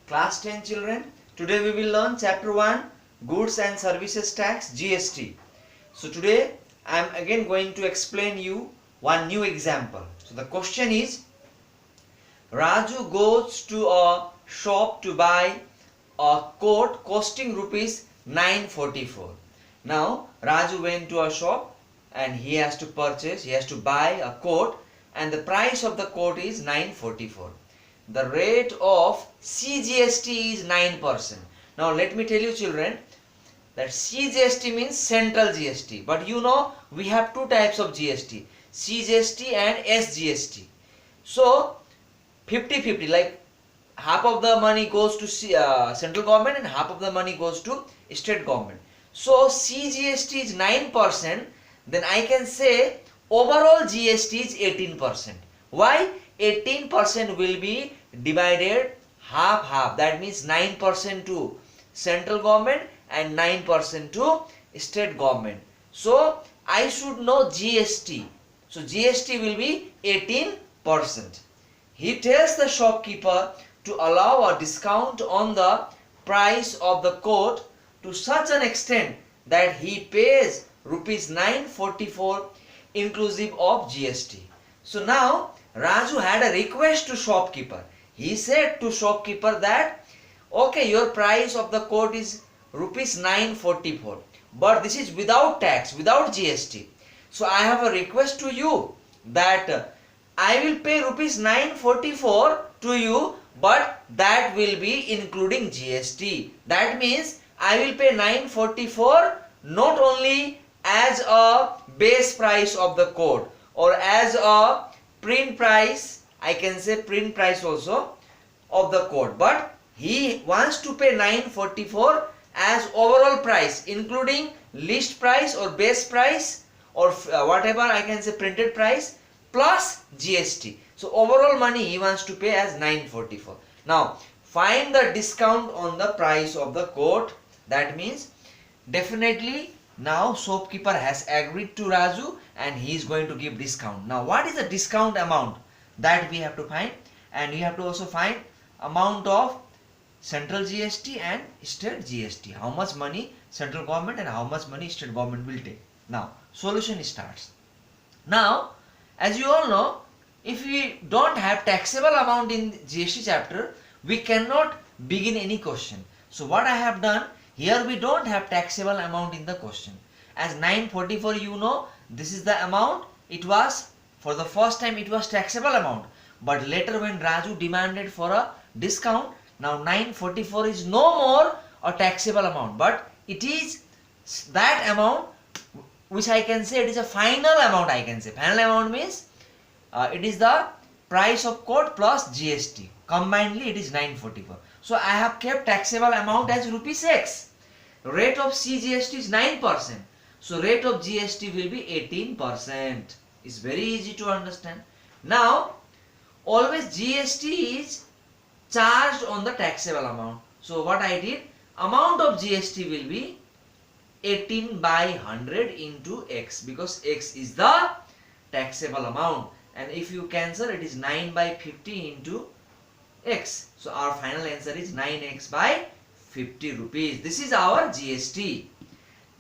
Class 10 children, today we will learn chapter 1 Goods and Services Tax GST. So today I am again going to explain you one new example. So the question is, Raju goes to a shop to buy a coat costing rupees 944. Now Raju went to a shop and he has to buy a coat, and the price of the coat is 944. The rate of CGST is 9%. Now let me tell you children that CGST means central GST, but you know we have two types of GST, CGST and SGST. So 50-50, like half of the money goes to central government and half of the money goes to state government. So CGST is 9%, then I can say overall GST is 18%. Why? 18% will be divided half. That means 9% to central government and 9% to state government. So I should know GST. So GST will be 18%. He tells the shopkeeper to allow a discount on the price of the coat to such an extent that he pays rupees 944 inclusive of GST. So now Raju had a request to shopkeeper. He said to shopkeeper that, okay, your price of the coat is rupees 944, but this is without tax, without GST. So I have a request to you that I will pay rupees 944 to you, but that will be including GST. That means I will pay 944 not only as a base price of the coat or as a print price, I can say print price also of the coat, but he wants to pay 944 as overall price including list price or base price or whatever I can say printed price plus GST. So overall money he wants to pay as 944. Now find the discount on the price of the coat. That means definitely now shopkeeper has agreed to Raju and he is going to give discount. Now what is the discount amount that we have to find, and we have to also find amount of central GST and state GST. How much money central government and how much money state government will take. Now solution starts. Now as you all know, if we don't have taxable amount in GST chapter, we cannot begin any question. So what I have done, here we don't have taxable amount in the question. As 944, you know, this is the amount. It was, for the first time it was taxable amount. But later when Raju demanded for a discount, now 944 is no more a taxable amount. But it is that amount which I can say it is a final amount, I can say. Final amount means it is the price of coat plus GST. Combinedly it is 944. So I have kept taxable amount as rupees X. Rate of CGST is 9%. So rate of GST will be 18%. It's very easy to understand. Now always GST is charged on the taxable amount. So what I did, amount of GST will be 18 by 100 into X, because X is the taxable amount, and if you cancel it is 9 by 50 into X. So our final answer is 9X by 50 rupees. This is our GST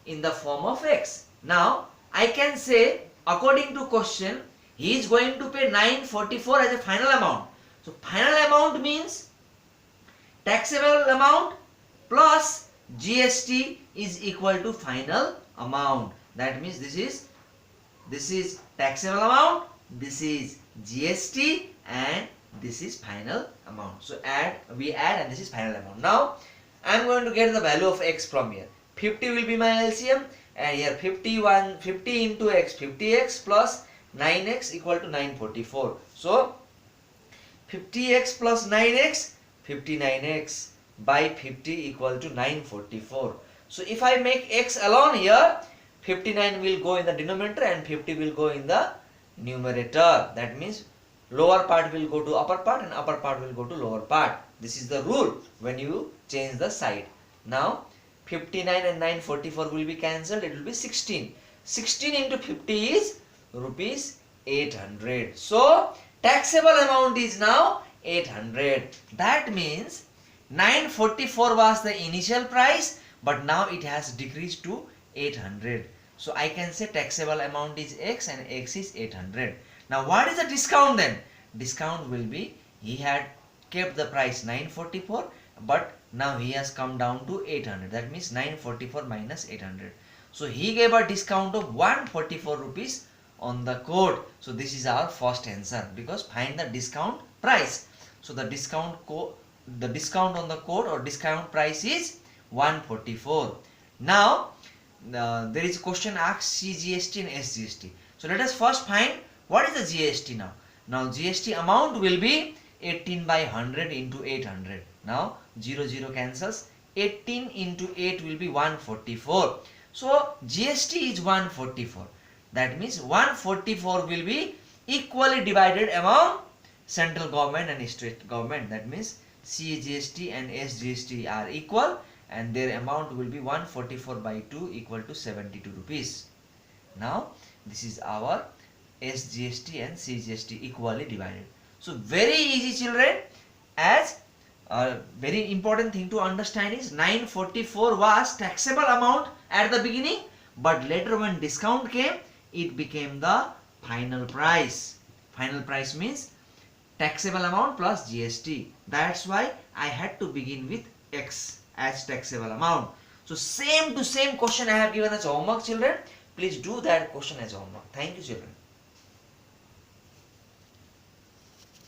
in the form of X. Now I can say according to question he is going to pay 944 as a final amount. So final amount means taxable amount plus GST is equal to final amount. That means this is taxable amount, this is GST, and this is final amount. So we add and this is final amount. Now I am going to get the value of X from here. 50 will be my LCM, and here 50 into X, 50X plus 9X equal to 944. So 50X plus 9X, 59X by 50 equal to 944. So if I make X alone here, 59 will go in the denominator and 50 will go in the numerator. That means lower part will go to upper part and upper part will go to lower part. This is the rule when you change the side. Now 59 and 944 will be cancelled. It will be 16. 16 into 50 is rupees 800. So taxable amount is now 800. That means 944 was the initial price, but now it has decreased to 800. So I can say taxable amount is X and X is 800. Now what is the discount then? Discount will be, he had kept the price 944, but now he has come down to 800. That means 944 minus 800. So he gave a discount of 144 rupees on the code. So this is our first answer, because find the discount price. So the discount on the code or discount price is 144. Now there is a question asked CGST and SGST. So let us first find what is the GST now. Now GST amount will be 18 by 100 into 800. Now 0 cancels. 18 into 8 will be 144. So GST is 144. That means 144 will be equally divided among central government and state government. That means CGST and SGST are equal, and their amount will be 144 by 2 equal to 72 rupees. Now this is our SGST and CGST equally divided. So very easy, children. As a very important thing to understand is 944 was taxable amount at the beginning, but later when discount came, it became the final price. Final price means taxable amount plus GST. That's why I had to begin with X as taxable amount. So same to same question I have given as homework, children. Please do that question as homework. Thank you, children.